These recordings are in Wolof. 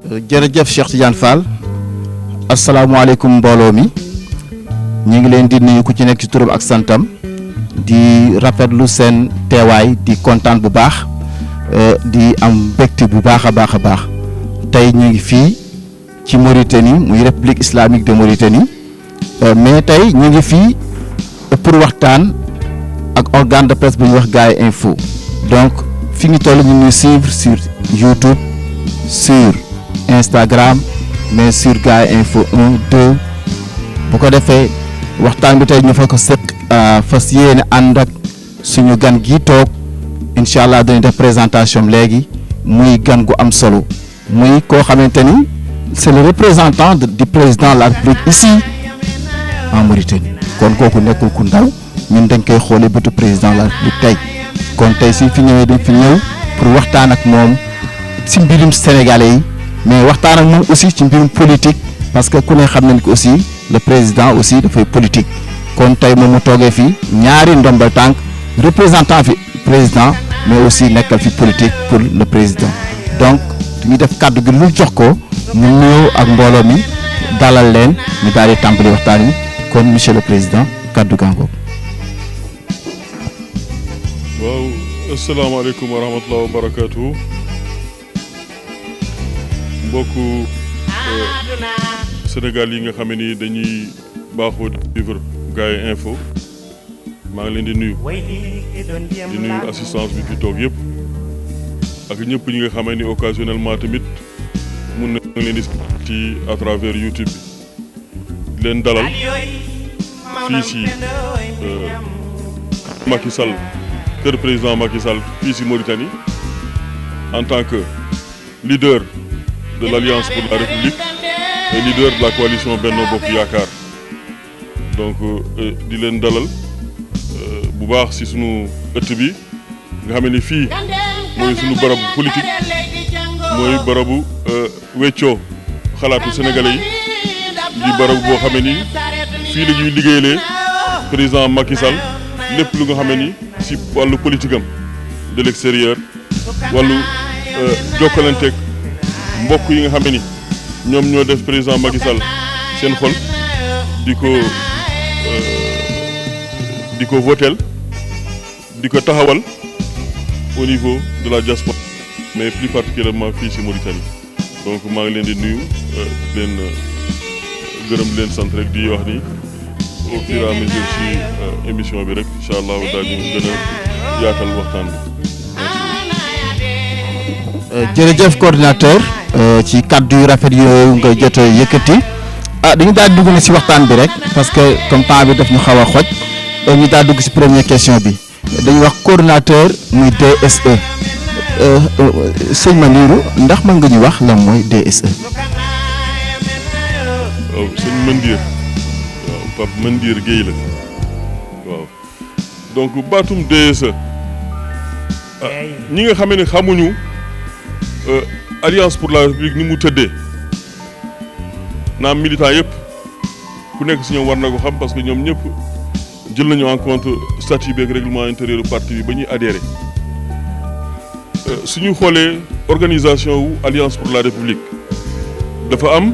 jërëjëf Cheikh Tidiane Fall asalaamaaleykum mbooloo mi ñu ngi leen di nuyu ku ci nekk ci turam ak santam di rafetlu seen teewaay di kontaan bu baax di am mbégte bu baax a baax a baax tey ñu ngi fii ci Mauritanie muy République islamique de Mauritanie mais tey ñu ngi fii pour waxtaan ak organe de presse bu ñuy wax Gaye Info donc fi ñu toll ñu ngi suivre sur YouTube sur Instagram mais sur Gaye Info 1 2 bu ko defee waxtaan bi tey ñu fa ko fas yéene ànd ak suñu gan gi toog incha allah dañuy def présentation léegi muy gan gu am solo muy koo xamante ni c'est le représentant du président de la République ici en Mauritanie kon kooku nekkul ku ndaw ñun dañ koy xoolee bëtu président de la République tey kon tey suñ fi ñëwee dañ fi ñëw pour waxtaan ak moom ci mbirum sénégalais yi mais waxtaan ak moom aussi ci mbirum politique parce que ku ne xam nañ ko aussi le président aussi dafay politique kon tey moom mu toogee fii ñaari ndombal tànk représentant fi président mais aussi nekkal fi politique pour le président donc ñu def kàddu gi lu jox ko mu nuyoo ak mbooloo mi dalal leen ñu daal di tàmbali waxtaan yi kon monsieur le président kàddu gàngoog. waaw asalaamaaleykum wa rahmatulah wa barakaatu mbokku Sénégal yi nga xam ni dañuy baaxoo vivre Gaye Info maa ngi leen di nuyu assistance bi fi toog yëpp ak ñëpp ñi nga xam ni occasionnellement tamit mun na leen di ci à travers YouTube bi leen dalal fii si Macky Sall kër président Macky Sall fii si Mauritanie en tant que leader de l'Alliance pour la République et leader de la coalition Benno Bokk Yaakaar donc di leen dalal bu baax si sunu ëtt bi nga xam ni fii mooy sunu barabu politique mooy barabu weccoo xalaatu sénégalais yi di barabu boo xam ni fii la ñuy liggéeyalee président Macky Sall lépp lu nga xam ni si wàllu politique am de l'extérieur wàllu jokkalanteeg mbokk yi nga xam ni ñoom ñoo def président Macky Sall seen xol di ko votel di ko taxawal au niveau de la diaspora mais plus particulièrement fii ci Mauritanie donc maa ngi leen di nuyu leen gërëm leen sant rek di wax ni au fur et à mesure ci émission bi rek incha allah daal ñu gën a yaatal waxtaan bi. jërëjëf coordinateur ci kaddu yu rafet yooyu nga jot a yëkkati dañu daal dugg na ci waxtaan bi rek parce que comme temps bi daf ñu xaw a xoj ñu daal dugg ci première question bi dañuy wax coordinateur muy DSE sëñ Mandiru ndax mën nga ñu wax lan mooy DSE. waaw sëñ Mandir waaw Pape Mandir Guèye la waaw donc baatum DSE ñi nga xam ne xamuñu Alliance pour la République ni mu tëddee naam militant yëpp ku nekk si ñoom war na ko xam parce que ñoom ñëpp jël nañu en compte statut bi ak règlement intérieur du parti bi ba ñuy adhéré suñu xoolee organisation wu Alliance pour la République dafa am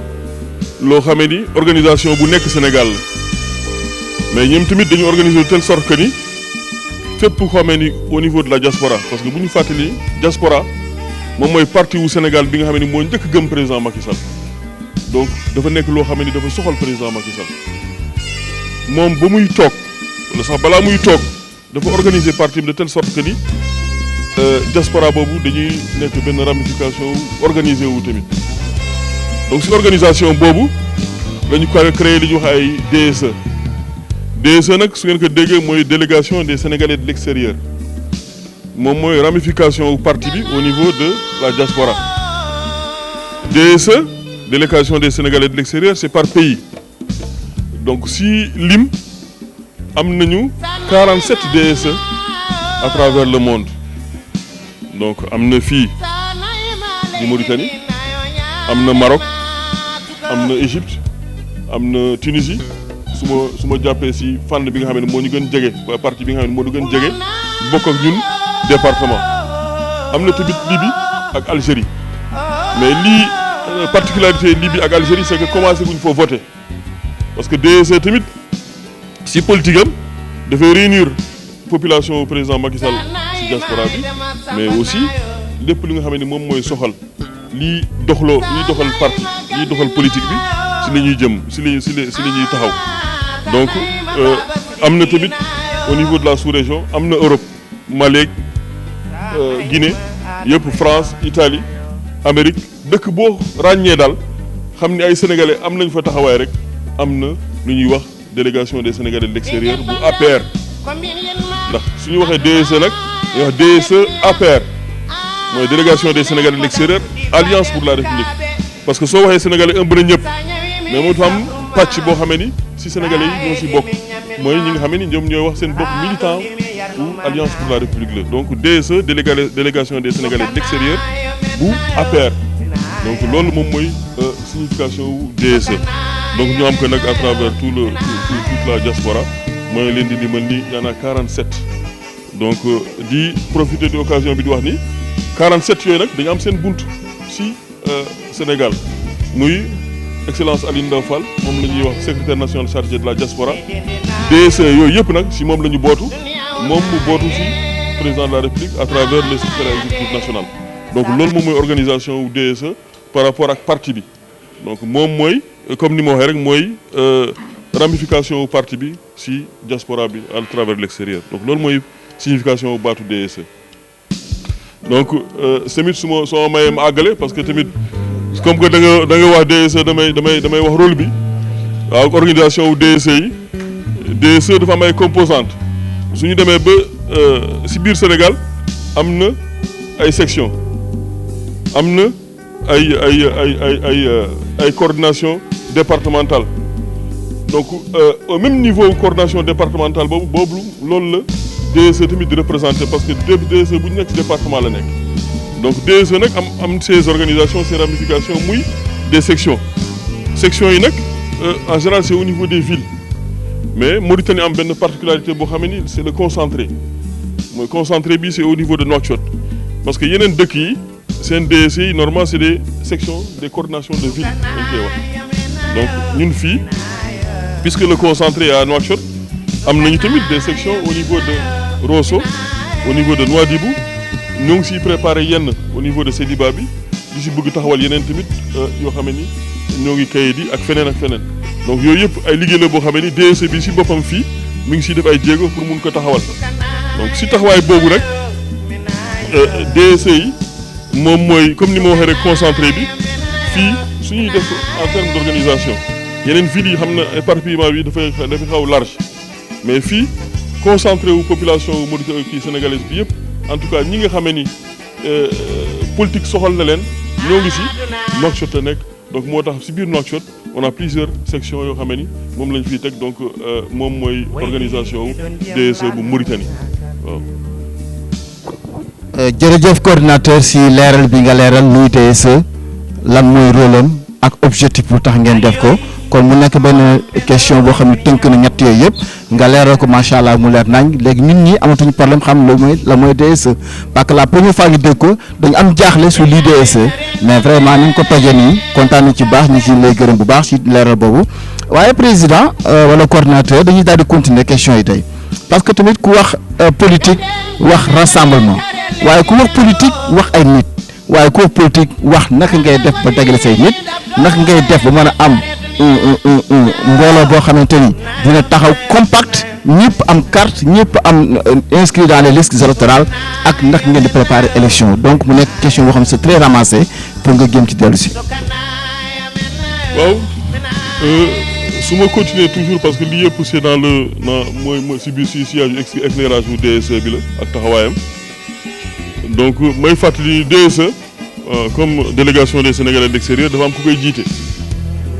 loo xamee ni organisation bu nekk Sénégal la mais ñoom tamit dañu organiser de telle sorte que ni fépp xamee ni au niveau de la diaspora parce que bu ñu fàttali diaspora moom mooy parti wu Sénégal bi nga xam ne moo njëkk gëm président Macky Sall donc dafa nekk loo xam ne dafa soxal président Macky Sall moom ba muy toog wala sax balaa muy toog dafa organiser parti de telle sorte que ni diaspora boobu dañuy nekk benn ramification organisé wu tamit donc si organisation boobu dañu ko créé li ñuy wax ay DSE DSE nag su ngeen ko déggee mooy délégation des Sénégalais de l'extérieur moom mooy ramification wu parti bi au niveau de la diaspora DSE délégation des Sénégalais de l'extérieur c'est par pays donc si lim am nañu 47 DSE à travers le monde donc am na fii di Mauritanie am na Maroc am na Égypte am na Tunisie su ma jàppee si fànn bi nga xam ne moo ñu gën jege parti bi nga xam ne moo ñu gën jege bokk ak ñun département am na tamit Libye ak Algérie mais lii particularité Libye ak Algérie c'est que commencé guñ foo voter parce que DEC tamit si politique am dafay réunir population président Macky Sall si diaspora bi mais aussi lépp li nga xam ne moom mooy soxal liy doxal parti liy doxal politique bi si la ñuy jëm si la ñuy taxaw donc am na tamit au niveau de la sous-région am na Europe Mali Guinée yëpp France Italie Amérique dëkk boo ràññee daal xam ni ay sénégalais am nañ fa taxawaay rek am na lu ñuy wax délégation des sénégalais de l'extérieur bu APR ndax su ñu waxee DEC nag dañuy wax DEC APR mooy délégation des sénégalais de l'extérieur alliance pour la république parce que soo waxee sénégalais ëmb na ñëpp mais moo tax am pàcc boo xamee ni si sénégalais yi ñoo si bokk mooy ñi nga xamee ni ñoom ñooy wax seen bopp militant ou alliance pour la république la donc DEC délégation des sénégalais de l'extérieur bu APR donc loolu moom mooy signification wu DEC donc ñu am que nag à travers toute la diaspora mooy leen di limal ni y en a 47 donc di profiter de l'occasion bi di wax ni 47 yooyu nag dañu am seen bunt si Sénégal muy excellence Aline Ndao Fall moom la ñuy wax secrétaire national chargé de la diaspora DEC yooyu yëpp nag si moom la ñu bootu moom mu bootu si président de la République à travers le secrétaire exécutif national donc loolu moom mooy organisation wu DEC par rapport ak parti bi donc moom mooy comme ni ma waxee rek mooy ramification wu parti bi si diaspora bi à travers l'extérieur donc loolu mooy signification wu baatu DEC donc tamit soo ma mayee ma àggale parce que tamit comme que da nga wax DEC damay wax rôle bi waaw organisation wu DEC yi DEC dafa am ay composantes su ñu demee ba si biir Sénégal am na ay sections am na ay coordination départementale donc au même niveau coordination départementale boobu loolu la DEC tamit di représenté parce que DEC bu ñu nekk ci département la nekk donc DEC nag am ces organisations ces ramifications muy des sections yi nag en général c'est au niveau des villes mais Mauritanie am benn particularité boo xam ni c'est le concentré mooy concentré bi c'est au niveau de Nouakchott parce que yeneen dëkk yi seen DEC yi normalement c'est des sections des coordinations de ville dañ koy wax donc ñun fii puisque le concentré est à Nouakchott am nañu tamit des sections au niveau de Rosso au niveau de Nouadhibou ñoo ngi siy préparé yenn au niveau de Sédiba bi di si bëgg taxawal yeneen tamit yoo xam ni ñoo ngi kayit yi ak feneen donc yooyu yëpp ay liggéey la boo xam ni DEC bi si boppam fii mi ngi siy def ay jéego pour mun ko taxawal donc si taxawaay boobu rek DEC yi moom mooy comme ni ma waxee rek concentré bi fii su ñuy def en termes d'organisation yeneen villes yi xam na éparpillement bi dafay xaw large mais fii concentré wu population Mauritanie kii sénégalaise bi yëpp en tout cas ñi nga xamee ni politique soxal na leen ñoo ngi si Nouakchott la nekk donc moo tax si biir Nouakchott on a plusieurs sections yoo xamee ni moom lañ fiy teg donc moom mooy organisation wu DEC bu Mauritanie waaw. jërëjëf coordinateur si leeral bi nga leeral luy DEC lan mooy rôle am ak objectif bu tax ngeen def ko kon mu nekk benn question boo xam ne tënk na ñett yooyu yëpp nga leeral ko macha allah mu leer nañ léegi ñun ñi amatuñu problème xam la mooy DEC parce que la première fois ñu dégg ko dañu am jaaxle su lii DEC mais vraiment ni nga ko tojee nii kontaan nañ ci baax ñu ci lay gërëm bu baax ci leeral boobu waaye président wala coordinateur dañuy daal di continuer question yi tey parce que tamit ku wax politique wax rassemblement waaye ku wax politique wax ay nit waaye ku wax politique wax naka ngay def ba dajale say nit naka ngay def ba mën a am mbooloo boo xamante ni dina taxaw compact ñëpp am carte ñëpp am inscrit dans les listes électorales ak naka ngeen di préparer élection donc mu nekk question boo xam ne c'est très ramassé pour nga gëm ci dellu si. waaw su ma continuer toujours parce que lii yëpp c'est dans le mooy si biir si éclairage bu DEC bi la ak taxawaayam donc may fàttali DEC comme délégation des Sénégalais de l'extérieur dafa am ku koy jiite.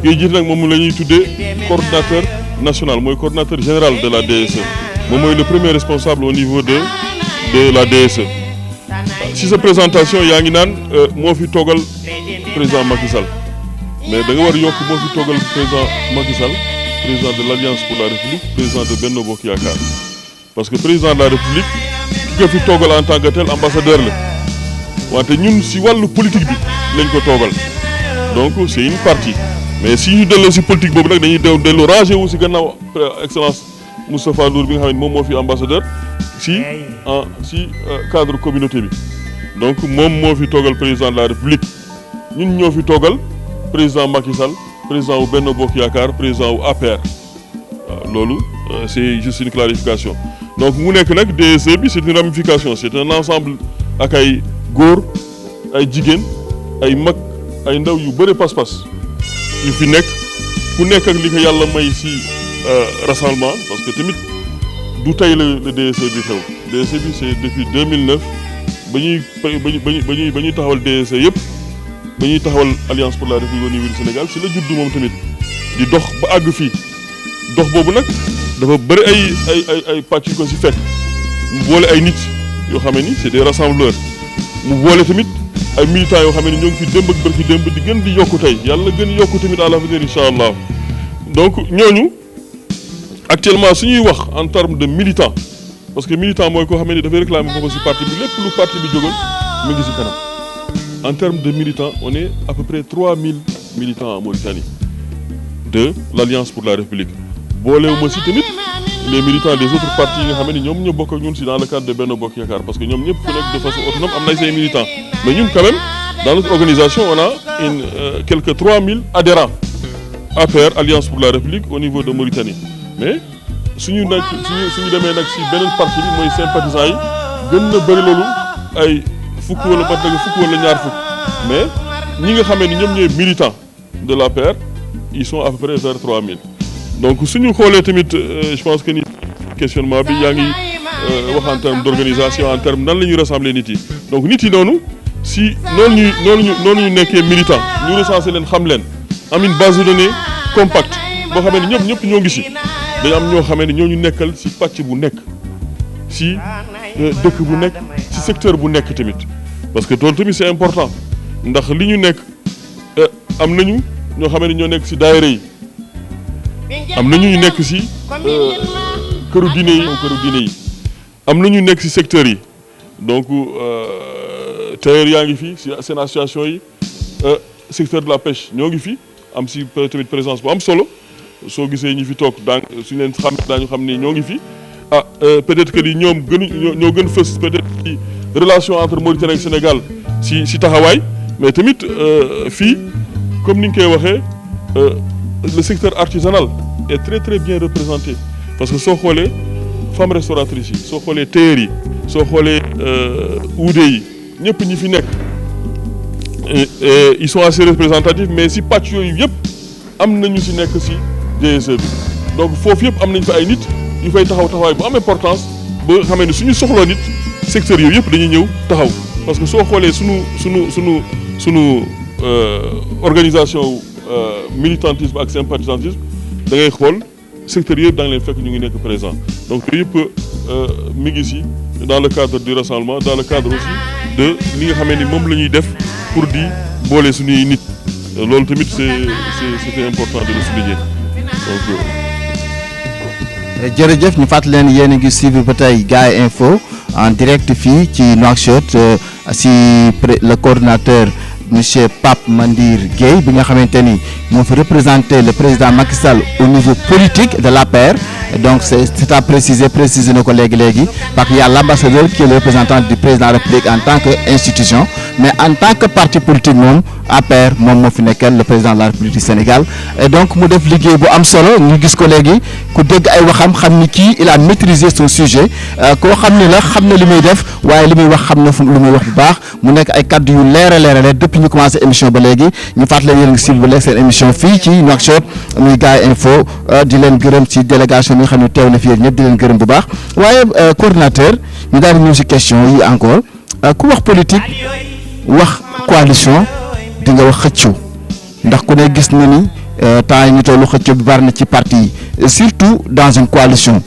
kiy jiite nag moom la ñuy tuddee coordinateur national mooy coordinateur général de la DEC moom mooy le premier responsable au niveau de la DEC si sa présentation yaa ngi naan moo fi toogal président Macky Sall mais da nga war yokk moo fi toogal président Macky Sall président de l'Alliance pour la République président de Benno Bokk Yaakaar parce que président de la République ki ko fi toogal en tant que tel ambassadeur la wante ñun si wàllu politique bi lañ ko toogal donc c'est une partie mais si ñu delloo si politique boobu nag dañuy dellu rangé wu si gannaaw excellence Moustapha Ndour bi nga xam ne moom moo fi ambassadeur si cadre communauté bi donc moom moo fi toogal président de la république ñun ñoo fi toogal président Macky Sall président wu Benno Bokk Yaakaar président wu APR waaw loolu c'est juste une clarification donc mu nekk nag DSE bi c'est une ramification c'est un ensemble ak ay góor ay jigéen ay mag ay ndaw yu bëri pas-pas yu fi nekk ku nekk ak li ko yàlla may si rassemblement parce que tamit du tey la DSE bi xew DSE bi c'est depuis 2009 ba ñuy taxawal DSE yëpp ba ñuy taxawal Alliance pour la République au niveau du Sénégal si la judd moom tamit di dox ba àgg fii dox boobu nag dafa bëri ay pàcc yu ko si fekk mu boole ay nit yoo xam ne ni c'est des rassembleurs mu boole tamit ay militants yoo xam ne ñoo ngi fi démb ak bërki démb di gën di yokku tey yàlla gën yokku tamit à l'avenir incha allah donc ñooñu actuellement suñuy wax en termes de militant parce que militant mooy koo xam ne dafay réclamer ko si parti bi lépp lu parti bi jógal mi ngi si kanam en termes de militants on est à peu près 3000 militants en Mauritanie de l'Alliance pour la République boolewuma si tamit les militants des autres partis yi nga xam ne ñoom ñoo bokk ak ñun si dans le cadre de Benno Bokk Yaakaar parce que ñoom ñëpp ku nekk de façon autonome am na say militants mais ñun quand même dans notre organisation on a quelques 3000 adhérents APR Alliance pour la République au niveau de Mauritanie mais suñu demee nag si beneen parti bi mooy sympathisants yi gën na bëri loolu ay fukk wala ñaar fukk mais ñi nga xam ne ñoom ñooy militants de l'APR ils sont à peu près vers 3000 donc suñu xoolee tamit je pense que ni questionnement bi yaa ngi wax en terme d'organisation en terme nan la ñuy rassembler nit yi donc nit yi noonu si noonu ñu nekkee militant ñu recenser leen xam leen am une base de données compacte boo xamee ne ñëpp ñoo ngi si dañu am ñoo xamee ne ñoo ñu nekkal si pàcc bu nekk si dëkk bu nekk si secteur bu nekk tamit parce que loolu tamit c'est important ndax li ñu nekk am nañu ñoo xamee ne ñoo nekk si daayira yi am na ñu nekk si këru diine yi am na ñu nekk si secteurs yi donc tailleur yaa ngi fi si seen association yi secteur de la pêche ñoo ngi fi am si tamit présence bu am solo soo gisee ñi fi toog suñu leen xam daañu xam ni ñoo ngi fi peut-être que ni ñoom ñoo gën fës peut-être ci relation entre Mauritanie ak Sénégal si taxawaay mais tamit fii comme ni ñu koy waxee le secteur artisanal est très très bien représenté parce que soo xoolee femmes restauratrices yi soo xoolee tailleurs yi soo xoolee uude yi ñëpp ñi fi nekk ils sont assez représentatifs mais si pàcc yooyu yëpp am nañu si nekk si DSE bi donc foofu yëpp am nañ fa ay nit yu fay taxawaay bu am importance ba nga xamee ne suñu soxloo nit secteurs yooyu yëpp dañuy ñëw taxaw parce que soo xoolee sunu organisation militantisme ak sympathisantisme da ngay xool secteurs yëpp da nga leen fekk ñu ngi nekk présent donc yooyu yëpp mi ngi si dans le cadre du rassemblement dans le cadre aussi de li nga xamee ni moom la ñuy def pour di boole suñuy nit loolu tamit c'était important de le souligner donc. jërëjëf ñu fàttali leen yéen a ngi suivre ba tey Gaye Info en direct fii ci Nouakchott si le coordinateur monsieur Pape Mandir Gueye bi nga xamante ni moo fi représenté le président Macky Sall au niveau politique de l'APR donc c'est à préciser na ko léegi parce qu'il y a l'ambassadeur qui est le représentant du président de la République en tant que institution mais en tant que parti politique moom APR moom moo fi nekkal le président de la République du Sénégal et donc mu def liggéey bu am solo ñu gis ko léegi ku dégg ay waxam xam ni kii il a maîtrisé son sujet koo xam ni la xam na li muy def waaye li muy wax xam na fu lu muy wax bu baax mu nekk ay kaddu yu leer depuis ñu commencé émission ba léegi ñu fàttali leen yéen a ngi suivre ba léegi seen émission fii ci Nouakchott muy Gaye Info di leen gërëm ci délégation bi nga xam ne teew na fi yéen ñëpp di leen gërëm bu baax waaye coordinateur ñu daal di ñëw ci question yi encore ku wax politique wax coalition di nga wax xëccoo ndax ku ne gis na ni temps yi ñu tollu xëccoo bi bari na ci parti yi surtout dans une coalition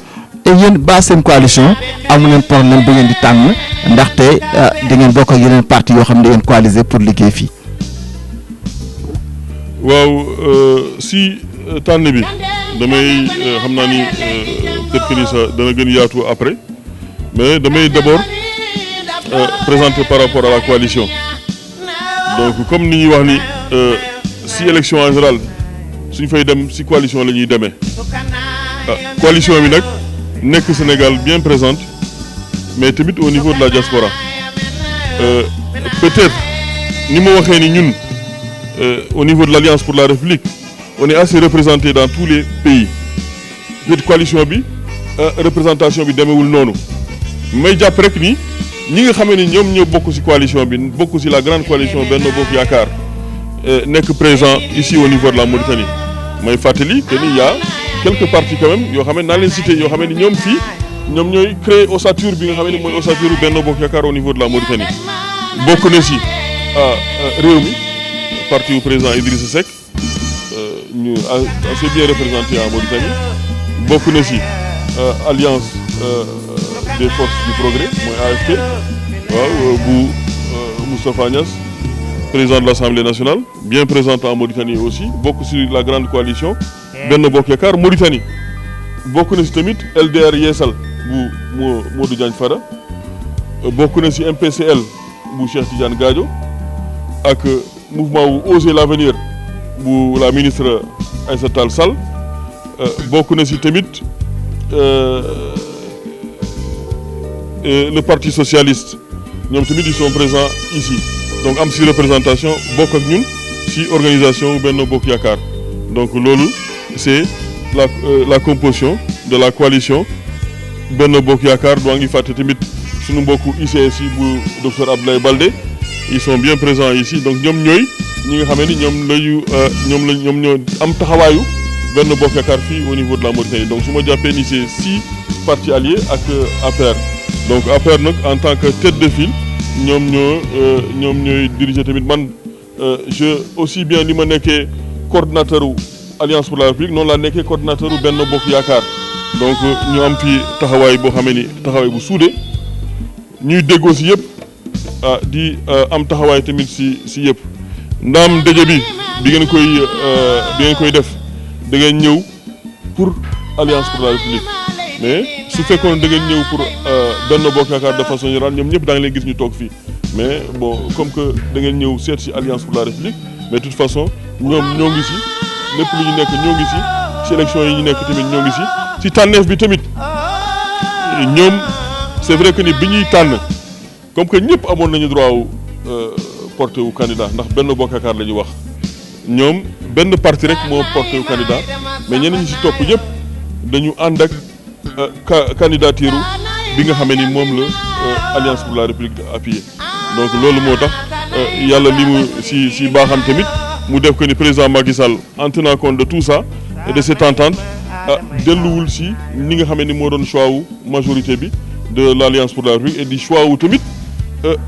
et yéen ba seen coalition amu leen problème ba ngeen di tànn ndaxte da ngeen bokk ak yeneen parti yoo xam ne da ngeen coaliser pour liggéey fii. waaw si tànn bi damay xam naa ni peut-être que ni ça dana gën yaatu après mais damay d'abord présenter par rapport à la coalition donc comme ni ñuy wax ni si élection en général suñ fay dem si coalition la ñuy demee coalition bi nag nekk Sénégal bien présente mais tamit au niveau de la diaspora peut-être ni ma waxee ni ñun au niveau de l'Alliance pour la République on est assez représenté dans tous les pays cette coalition bi représentation bi demeewul noonu may jàpp rek ni ñi nga xamee ni ñoom ñoo bokk ci coalition bi bokk ci la grande coalition Benno Bokk Yaakaar nekk présent ici au niveau de la Mauritanie may fàttali que ni y a quelques partis quand même yoo xam ne naa leen cité yoo xam ne ñoom fii ñoom ñooy créer ossature bi nga xam ne mooy ossature Benno Bokk Yaakaar au niveau de la Mauritanie bokk na ci réew mi parti wu président Idrissa Seck ñu assez bien représenté en Mauritanie bokk na ci alliance des forces du progrès mooy AFP waaw bu Moustapha Niasse président de l'Assemblée nationale bien présent en Mauritanie aussi bokk ci la grande coalition Benno Bokk Yaakaar Mauritanie bokk na ci tamit LDR Yeesal bu Modou Diagne Fada bokk na ci MPCL bu Cheikh Tidiane Gadio ak mouvement wu Oser l'avenir bu la ministre Aïssata Tall Sall bokk na ci tamit le parti socialiste ñoom tamit ils sont présents ici donc am ci représentation bokk ak ñun ci organisation Benno Bokk Yaakaar donc loolu c'est la composition de la coalition Benno Bokk Yaakaar doo ngi fàtte tamit suñu mbokku ICS yi bu docteur Abdoulaye Baldé ils sont bien présents ici donc ñoom ñooy ñi nga xam ne ñoom ñoo am taxawaayu Benno Bokk Yaakaar fii au niveau de la Mauritanie donc su ma jàppee ni c'est 6 partis alliés ak APR donc APR nag en tant que tête de file ñoom ñooy diriger tamit man je aussi bien li ma nekkee coordinateur u Alliance pour la République noonu laa nekkee coordinateur u Benno Bokk Yaakaar donc ñu am fii taxawaay boo xamee ni taxawaay bu suude ñuy déggoo si yëpp di am taxawaay tamit si yëpp ndaam daje bi bi ngeen koy def da ngeen ñëw pour Alliance pour la République mais su fekkoon da ngeen ñëw pour Benno Bokk Yaakaar de façon générale ñoom ñëpp daa ngi leen gis ñu toog fii mais bon comme que da ngeen ñëw seet si Alliance pour la République mais de toute façon ñoom ñoo ngi si lépp lu ñu nekk ñoo ngi si élection yi ñu nekk tamit ñoo ngi si tànneef bi tamit ñoom c'est vrai que ni bi ñuy tànn comme que ñëpp amoon nañu droit wu porté wu candidat ndax Benno Bokk Yaakaar la ñu wax ñoom benn parti rek moo porté wu candidat mais ñeneen ñi si topp ñëpp dañu ànd ak candidature bi nga xamee ni moom la Alliance pour la République appuyé donc loolu moo tax yàlla li mu si baaxam tamit mu def ko ni président Macky Sall en tenant compte de tout ça et de cette entente delluwul si ni nga xamee ni moo doon choix wu majorité bi de l'Alliance pour la République et di choix wu tamit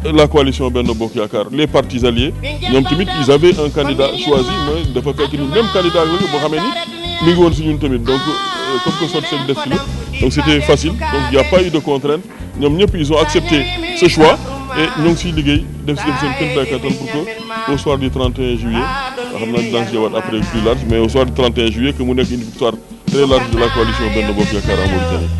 la coalition Benno Bokk Yaakaar les partis alliés ñoom tamit ils avaient un candidat choisi mooy dafa fekk ni même candidat la boo xamee ni mi ngi woon si ñun tamit donc comme que sot seen def ci la donc c'était facile donc il y a pas eu de contrainte ñoom ñëpp ils ont accepté ce choix et ñoo ngi siy liggéey def seen kéemtalaay kattan pour que au soir du 31 juillet xam naa dinaa si ñëwaat après plus large mais au soir du 31 juillet que mu nekk une victoire très large de la coalition Benno Bokk Yaakaar en Mauritanie.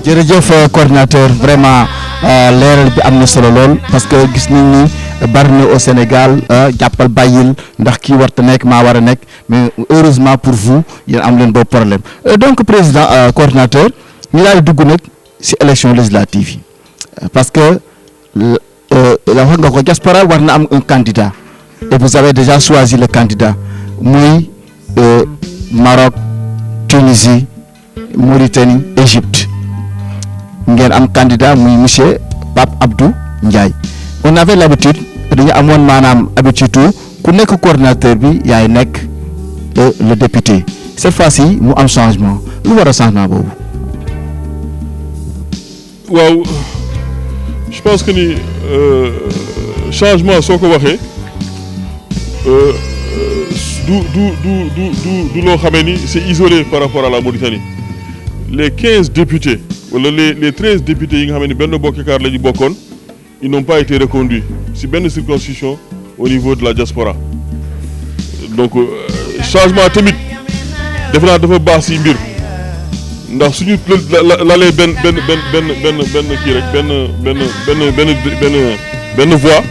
jërëjëf coordinateur vraiment leeral bi am na solo lool parce que gis nañ ni bari na au Sénégal jàppal bàyyil ndax kii warta nekk maa war a nekk mais heureusement pour vous yéen am leen boobu problème donc président coordinateur ñu daal di dugg nag ci élection législative yi parce que la wax nga ko diaspora war na am un candidat et vous avez déjà choisi le candidat muy Maroc Tunisie Mauritanie Égypte ngeen am candidat muy monsieur Pape Abdou Ndiaye on avait l'habitude dañu amoon maanaam habitude ku nekk coordinateur bi yaay nekk le député cette fois-ci mu am changement lu war a changement boobu. waaw je pense que ni changement soo ko waxee du loo xamee ni c'est isolé par rapport à la Mauritanie les 15 députés wala les 13 députés yi nga xam ne Benno Bokk Yaakaar la ñu bokkoon ils n'ont pas été reconduits si benn circonscription au niveau de la diaspora donc changement tamit defe naa dafa baax si mbir ndax suñu lalee benn kii rek benn voix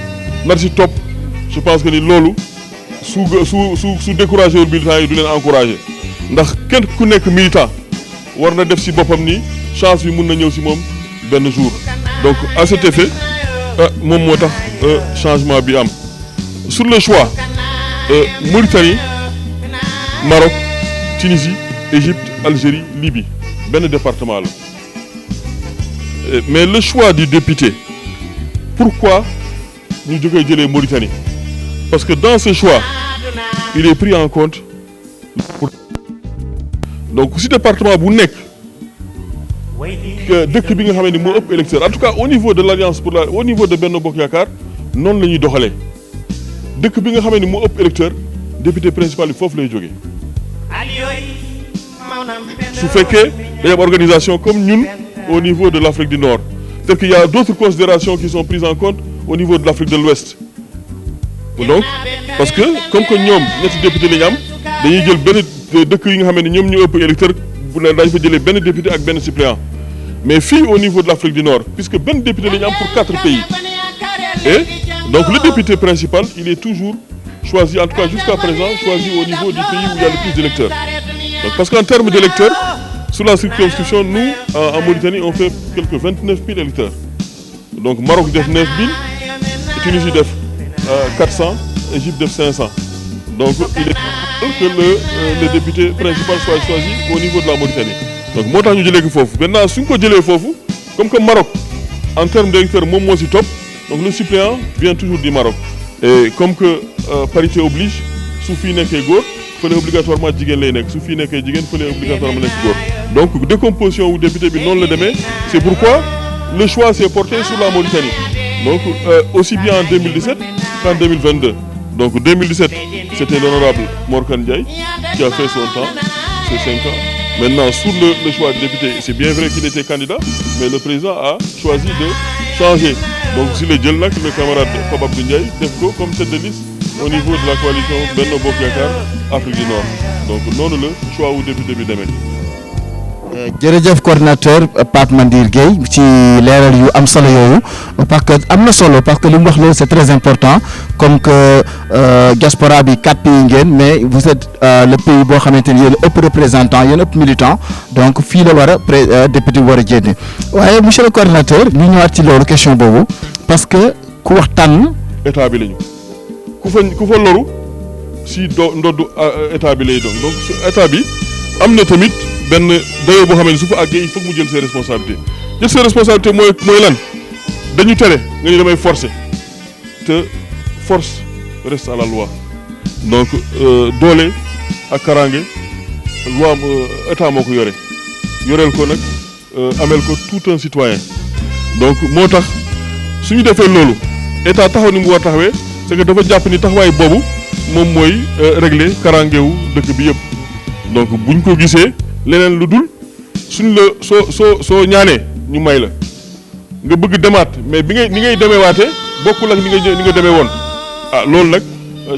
nar si topp je pense que ni loolu su découragé wul militants yi du leen encouragé ndax kenn ku nekk militant war na def si boppam ni chance bi mun na ñëw si moom benn jour donc à cet effet moom moo tax changement bi am sur le choix Mauritanie Maroc Tunisie Égypte Algérie Libye benn département la mais le choix du député pourquoi ñu jógee jëlee Mauritanie parce que dans ce choix il est pris en compte donc si département bu nekk dëkk bi nga xam ne moo ëpp électeur en tout cas au niveau de l'Alliance au niveau de Benno Bokk Yaakaar noonu la ñuy doxalee dëkk bi nga xam ne moo ëpp électeur député principal bi foofu lay jógee su fekkee day am organisation comme ñun au niveau de l'Afrique du Nord c'est qu'il y a d'autres considérations qui sont prises en compte au niveau de l'Afrique de l'Ouest donc parce que comme que ñoom ñetti député la ñu am dañuy jël benn dëkk yi nga xam ne ñoom ñu ëpp électeur bu ne daañu fa jëlee benn député ak benn suppléant mais fii au niveau de l'Afrique du Nord puisque benn député la ñu am pour 4 pays et donc le député principal il est toujours choisi en tout cas jusqu'à présent choisi au niveau du pays où il y a le plus d'électeurs donc parce qu'en termes d'électeurs sur la circonscription nous en Mauritanie on fait quelque 29 000 électeurs donc Maroc def 9 000 Tunisie def 400 Égypte def 500 donc il est que le député principal soit choisi au niveau de la Mauritanie donc moo tax ñu jëlee ko foofu maintenant suñ ko jëlee foofu comme que Maroc en termes d'électeurs moom moo ci topp donc le suppléant vient toujours du Maroc et comme que parité oblige su fii nekkee góor fële obligatoirement jigéen lay nekk su fii nekkee jigéen fële obligatoirement nekk góor donc décomposition wu député bi noonu la demee c'est pourquoi le choix s'est porté sur la Mauritanie donc aussi bien en 2017 qu'en 2022 donc 2017 c'était l'honorable Morkan Ndiaye qui a fait son temps c'est 5 ans maintenant sur le choix de député c'est bien vrai qu'il était candidat mais le président a choisi de changer donc si le jël nag le camarade Pape Abdou Ndiaye def ko comme tête de liste au niveau de la coalition Benno Bokk Yaakaar Afrique du Nord donc noonu la choix wu député bi demee. jërëjëf coordinateur Pape Mandir Gueye ci leeral yu am solo yooyu parce que am na solo parce que li mu wax loolu c'est très important comme que diaspora bi 4 pays ngeen mais vous êtes le pays boo xamante ni yéen ëpp représentant yéen ëpp militant donc fii la war a député war a jénne waaye monsieur le coordinateur ñu ñëwaat ci loolu question boobu parce que ku wax tànn état bi lañu ku fa loru si ndoddu état bi lay doon donc état bi am na tamit benn dayoo boo xam ne su fa àggee il faut mu jël ses responsabilités mooy lan dañu tere nga ñu damay forcer te force reste à la loi donc doole ak karange loi état moo ko yoreel ko nag amel ko tout un citoyen donc moo tax suñu defee loolu état taxaw ni mu war taxawee c'est que dafa jàpp ni taxawaay boobu moom mooy régler karangewu dëkk bi yëpp donc buñ ko gisee leneen lu dul suñ la soo ñaanee ñu may la nga bëgg demaat mais ni ngay demee waatee bokkul ak ni nga demee woon loolu nag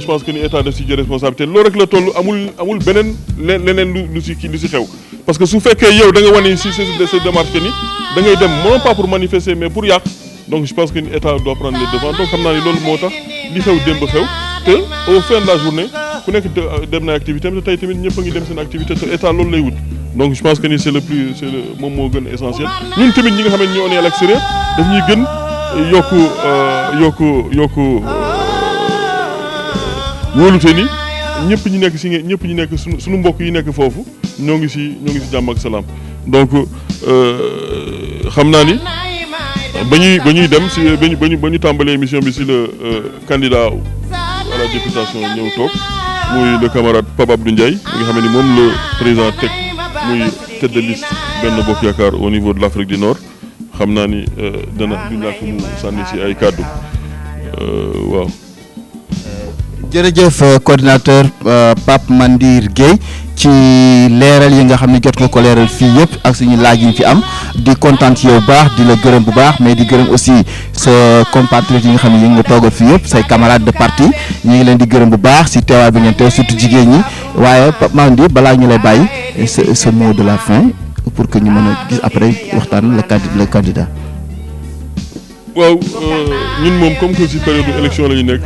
je pense que ni état def si jël responsabilité loolu rek la toll amul beneen leneen lu si xew parce que su fekkee yow da nga wane si ces démarches que ni da ngay dem non pas pour manifester mais pour yàq donc je pense que ni état doit prendre les devants donc xam naa ni loolu moo tax li xew démb xew te au fin de la journée ku nekk dem na activité am te tey tamit ñëpp a ngi dem seen activité te état loolu lay wut donc je pense que ni moom moo gën essentiel ñun tamit ñi nga xam ne ñoo ne à l'extérieur daf ñuy gën yokku wóolute ni ñëpp ñi nekk suñu mbokk yi nekk foofu ñoo ngi si jàmm ak salaam donc xam naa ni ba ñuy dem si ba ñu tàmbalee émission bi si le candidat à la députation ñëw toog muy le camarade Pape Abdou Ndiaye nga xam ne ni moom le président teg muy tête de liste Benno Bokk Yaakaar au niveau de l'Afrique du Nord xam naa ni dana du ñàkk mu sànni si ay kàddu waaw. jërëjëf coordinateur Pape Mandir Gueye ci leeral yi nga xam ne jot nga ko leeral fii yëpp ak suñu laaj yi fi am di kontaan ci yow bu baax di la gërëm bu baax mais di gërëm aussi sa compatriotes yi nga xam ne yi nga toogal fii yëpp say camarades de parti ñu ngi leen di gërëm bu baax si teewaay bi ngeen teew surtout jigéen ñi waaye Pape Mandir balaa ñu lay bàyyi ce mot de la fin pour que ñu mën a gis après waxtaan le candidat. waaw ñun moom comme que si période élection la ñu nekk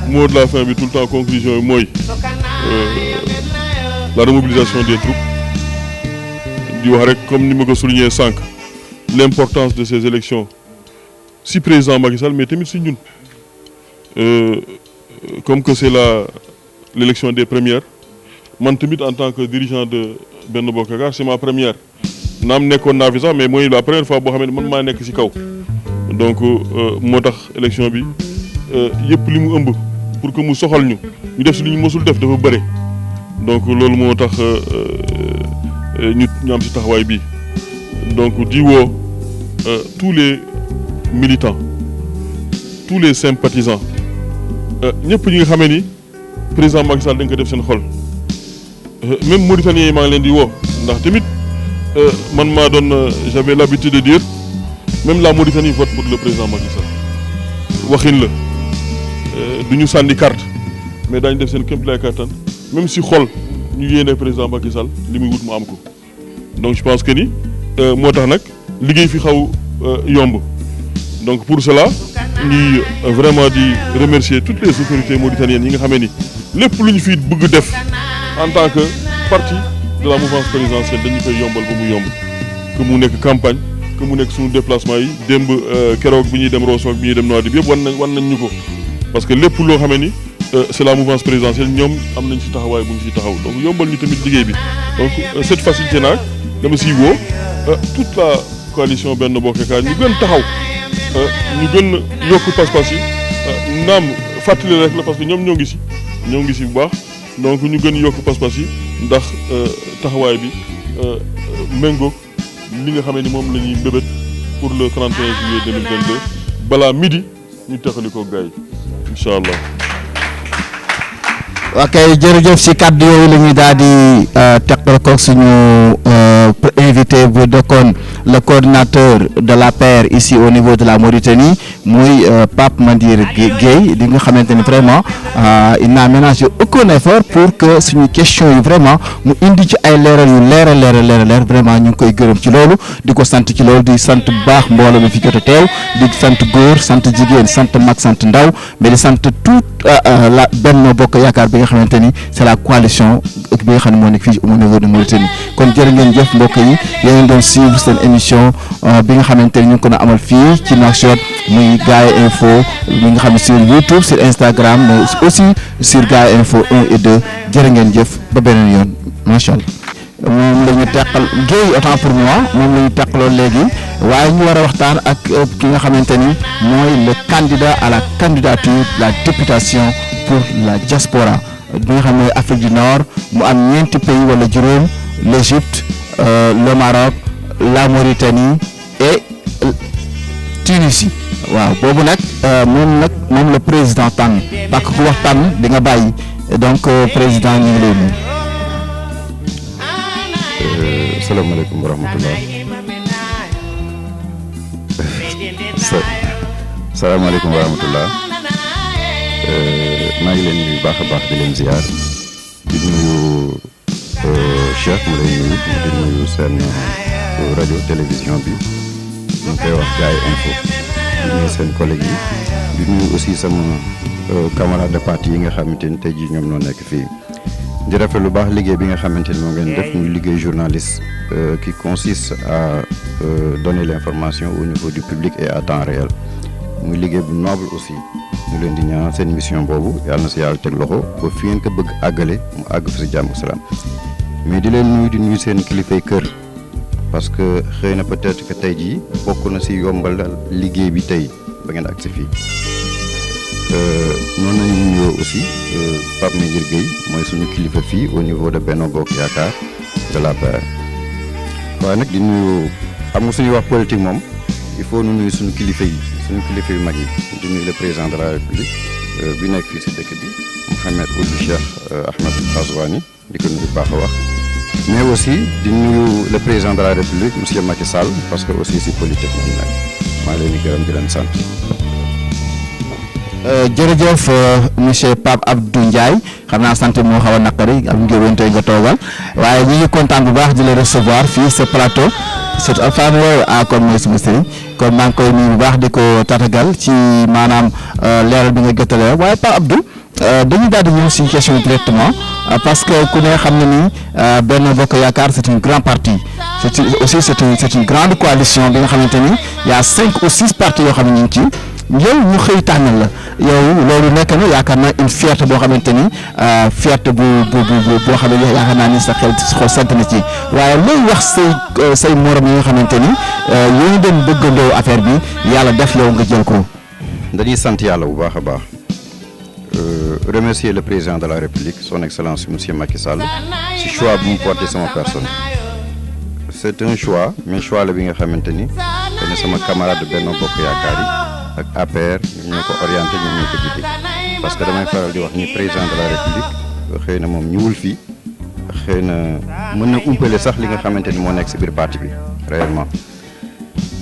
mot de la fin bi tout le temps conclusion yi mooy la remobilisation des troupes di wax rek comme ni ma ko souligné sànq l'importance de ces élections si président Macky Sall mais tamit si ñun comme que c'est l'élection des premières man tamit en tant que dirigeant de Benno Bokk Yaakaar c'est ma première naam nekkoon naa fi sax mais mooy la première fois boo xam ne man maa nekk ci kaw donc moo tax élection bi yëpp li mu ëmb pour que mu soxal ñu def ci lu ñu mësul def dafa bëre donc loolu moo tax ñu am ci taxawaay bi donc di woo tous les militants tous les sympathisants ñëpp ñi nga xamee ni président Macky Sall dañ ko def seen xol même Mauritaniens yi maa ngi leen di woo ndax tamit man maa doon j'avais l'habitude de dire même la Mauritanie vote pour le président Macky Sall waxin la du ñu sànni carte mais daañu def seen kéemtalaay kattan même si xol ñu yéene président Macky Sall li muy wut mu am ko donc je pense que ni moo tax nag liggéey fi xaw yomb donc pour cela ñuy vraiment di remercier toutes les autorités mauritaniennes yi nga xamee ni lépp lu ñu fi bëgg def en tant que parti de la mouvance présidentielle dañu koy yombal ba mu yomb que mu nekk campagne que mu nekk suñu déplacement yi démb keroog bi ñuy dem Rosso ak bi ñuy dem Nouadhibou yëpp wan nañ ñu ko parce que lépp loo xamee ni c'est la mouvance présidentielle ñoom am nañ ci taxawaay bu ñu ci taxaw donc yombal ñu tamit liggéey bi donc cette facilité nag dama siy woo toute la coalition Benno Bokk Yaakaar ñu gën taxaw ñu gën yokk pas-pas yi naam fàttali rek la parce que ñoom ñoo ngi si bu baax donc ñu gën yokk pas-pas yi ndax taxawaay bi méngoog li nga xamee ni moom la ñuy mbébét pour le 31 juillet 2022 balaa midi ñu taxali ko gars yi incha allah. ok jërëjëf si kàddu yooyu la ñuy daal di teqal ko suñu invité bu dëkkoon le coordinateur de l'APR ici au niveau de la Mauritanie muy Pape Mandir Gueye di nga xamante ni vraiment il n'a ménagé aucun effort pour que suñu question yi vraiment mu indi ci ay leeral yu leer vraiment ñu ngi koy gërëm ci loolu di ko sant ci loolu di sant bu baax mbooloo mi fi jot a teew di sant góor sant jigéen sant mag sant ndaw mais di sant tout la Benno Bokk Yaakaar bi nga xamante ni c'est la coalition bi nga xam ne moo nekk fii au niveau de Mauritanie kon jërë ngeen jëf mbokk yi yéen doon suivre seen émission bi nga xamante ni ñu ngi ko amal fii ci Nouakchott muy Gaye Info mi nga xam ne sur YouTube sur Instagram mais aussi sur Gaye Info 1 et 2 jërë ngeen jëf ba beneen yoon macha allah. moom la ñu teqal Guèye autant pour moi moom la ñu teqaloo léegi waaye ñu war a waxtaan ak ki nga xamante ni mooy le candidat à la candidature de la députation pour la diaspora bi nga xam ne Afrique du Nord mu am ñeenti pays wala juróom l'Égypte le Maroc la Mauritanie et Tunisie waaw boobu nag moom le président tànn parce que ku wax tànn di nga bàyyi donc président ñu ngi lay nuyu. Salaamaaleykum wa rahmatullah salaamaaleykum wa rahmatullah maa ngi leen nuyu baax a baax di leen ziar di nuyu Cheikh mu lay nuyu di nuyu seen rajo télévision bi ñu koy wax Gaye Info di nuyu seen collègues yi di nuyu aussi sama camarade de parti yi nga xamante ni tey jii ñoom noo nekk fii di rafet lu baax liggéey bi nga xamante ni moo ngeen def muy liggéey journaliste qui consiste à donner l'information au niveau du public et à temps réel muy liggéey bu noble aussi ñu leen di ñaan seen mission boobu yàlla na si yàlla teg loxo ba fi ngeen ko bëgg àggale mu àgg fa si jàmm ak salaam mais di leen nuyu di nuyu seen kilifay kër parce que xëy na peut-être que tey jii bokk na si yombalal liggéey bi tey ba ngeen àgg si fii noonu lañu nuyoo aussi Pape Mandir Gueye mooy suñu kilifa fii au niveau de Benno Bokk Yaakaar de l'APR waaye nag di nuyu xam nga suñuy wax politique moom il faut nu nuyu suñu kilifa yu mag yi di nuyu le président de la République bi nekk fii si dëkk bi Mouhamed Ould Cheikh Ahmed Ghazouani di ko nuyu baax a wax mais aussi di nuyu le président de la République monsieur Macky Sall parce que aussi si politique moom nag maa ngi leen di gërëm di leen sant. jërëjëf monsieur Pape Abdou Ndiaye xam naa sant moo xaw a naqari am ngeen tey nga toogal waaye ñu ngi kontaan bu baax di la recevoir fii ce plateau c'est Alpha à kon mooy suma sëriñ kon maa ngi koy nuyu bu baax di ko tatagal ci maanaam leeral bi nga gëstale waaye Pape Abdou dañuy daal di ñëw si question directement parce que ku ne xam na ni Benno Bokk Yaakaar c'est un grand parti c'est une grande coalition bi nga xamante ni y a 5 ou 6 partis yoo xam ne ñu ngi ci yow ñu xëy tànnal la yow loolu nekk na yaakaar naa une fierté boo xamante ni fierté boo xam ne yaakaar naa ni sa xol sant na ci waaye looy wax say morom yi nga xamante ni yéen doon bëggandoo affaire bi yàlla def yow nga jël ko. dañuy sant yàlla bu baax a baax remercier le président de la République son excellence monsieur Macky Sall si choix bu mu porté sama personne c'est un choix mais choix la bi nga xamante ni dañu sama camarade de Benno Bokk Yaakaar yi ak APR ñoom ñoo ko orienté ñoom ñoo ko jiite parce que damay faral di wax ni président de la République xëy na moom ñëwul fii xëy na mën na umpale sax li nga xamante ni moo nekk si biir parti bi réellement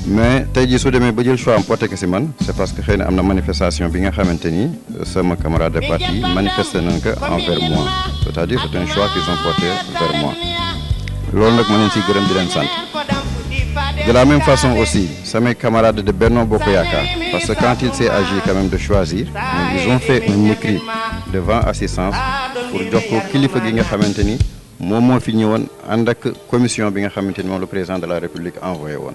mais tey jii su demee ba jël choix am porté ko si man c'est parce que xëy na am na manifestation bi nga xamante ni sama camarade de parti manifesté nañ ko envers moi c'est-à-dire c'est un choix qu'ils ont porté vers moi loolu nag ma leen siy gërëm di leen sant de la même façon aussi samay camarades de Benno Bokk Yaakaar parce que quand il s'est agi quand même de choisir ils ont fait un écrit devant assistance pour jox ko kilifa gi nga xamante ni moom moo fi ñëwoon ànd ak commission bi nga xamante ni moom le président de la République envoyé woon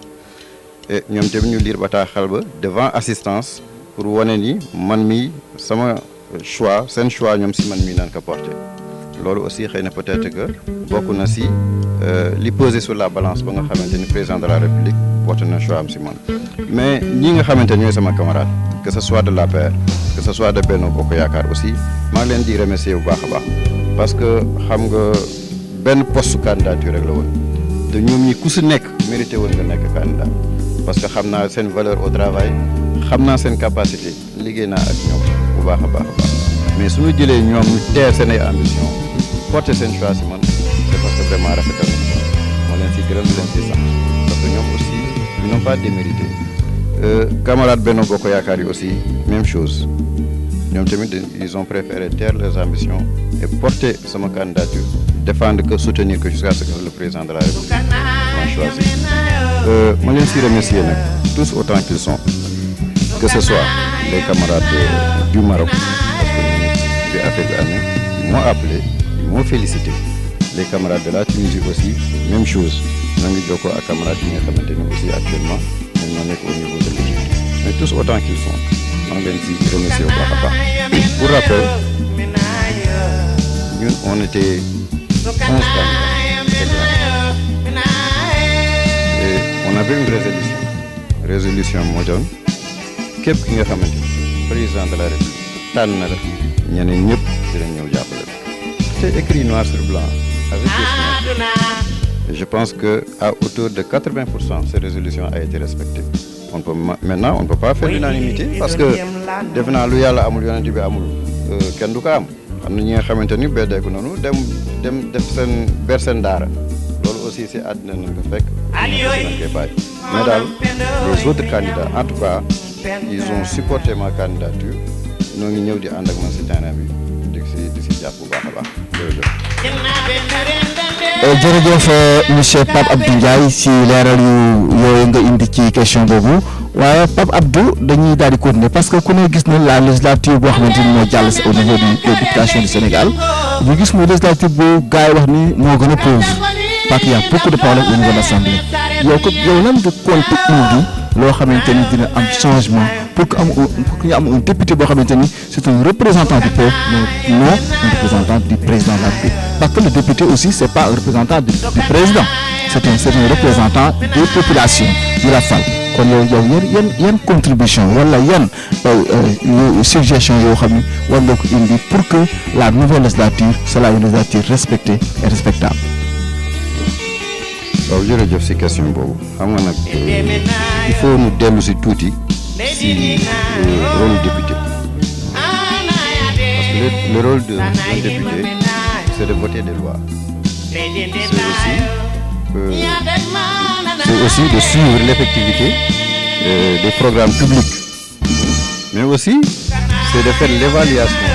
et ñoom tamit ñu lire bataaxal ba devant assistance pour wane ni man mi sama choix seen choix ñoom si man mii naan ko porté loolu aussi xëy na peut-être que bokk na si li posé sur la balance ba nga xamante ni président de la République porté na choix am si man mais ñi nga xamante ñooy sama camarade que ce soit de l'APR que ce soit de Benno Bokk Yaakaar aussi maa ngi leen di remercier bu baax a baax parce que xam nga benn poste candidature rek la woon te ñoom ñi ku si nekk mérité woon nga nekk candidat parce que xam naa seen valeur au travail xam naa seen capacité liggéey naa ak ñoom bu baax a baax a baax mais suñu jëlee ñoom ñu teer seen ay ambition porter seen choix si man c'est parce que vraiment rafetal na moo leen si gërëm di leen si sant parce que ñoom aussi ils n'ont pas démérité camarade Benno Bokk Yaakaar yi aussi même chose ñoom tamit ils ont préféré taire leurs ambitions et porter sama candidature défendre que soutenir que jusqu'à ce que le président de la République m'a choisi ma leen si remercier nag tous autant qu'ils sont que ce soit les camarades du Maroc parce que bi affaire bi amee ils m'ont appelé ils m'ont félicité les camarades de la Tunisie aussi même chose ñoo ngi jokkoo ak camarades yi nga xamante ni aussi actuellement ñoom ñoo nekk au niveau de l'Égypte mais tous autant qu'ils sont maa ngi leen si remercier bu baax a baax pour rappel ñun on était 11 candidats et on avait une résolution moo doon képp ki nga xamante ni président de la République tànn na la ñeneen ñëpp dinañ ñëw jàppale c'est écrit noir sur blanc avec des signes et je pense que à hauteur de 80% cette résolution a été respectée maintenant on ne peut pas faire l'unanimité parce que def naa lu yàlla amul yonent bi amul kenn du ko am na ñi nga xamante ni beddeeku noonu dem def seen ber seen daara loolu aussi si àddina nañ ko fekk nañ koy bàyyi mais daal les autres candidats en tout cas ils ont supporté ma candidature ñoo ngi ñëw di ànd ak man si terrain bi di si jàpp bu baax a baax jërëjëf monsieur Pape Abdou Ndiaye si leeral yooyu nga indi ci question boobu waaye Pape Abdou dañuy daal di continuer parce que ku ne gis na la législature boo xamante ni moo jàll au niveau de députation du Sénégal ñu gis muy législature bu gars yi wax ni moo gën a pauvre parce qu'il y a beaucoup de problèmes au niveau de l'Assemblée yow lan nga compte indi loo xamante ni dina am changement pour que ñu am un député boo xamante ni c'est un représentant du peuple mais non un représentant du président de la République parce que le député aussi c'est pas un représentant du président c'est un représentant des populations yu la fal kon yow yan contribution wala yan suggestion yoo xam ni war nga ko indi pour que la nouvelle législature soit une législature respectée et respectable. waaw jërëjëf si question boobu xam nga nag il faut ñu dellu si tuuti si rôle député parce que le rôle d'un député c'est de voter des lois c'est aussi de suivre l'effectivité des programmes publics mais aussi c'est de faire l'évaluation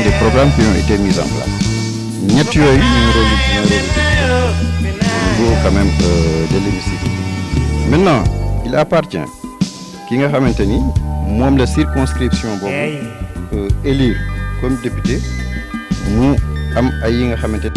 des programmes qui ont été mis en place ñett yooyu ñooy rôle quand même de l'hémicycle maintenant il appartient ki nga xamante ni moom la circonscription boobu élire comme député mu am ay yi nga xamante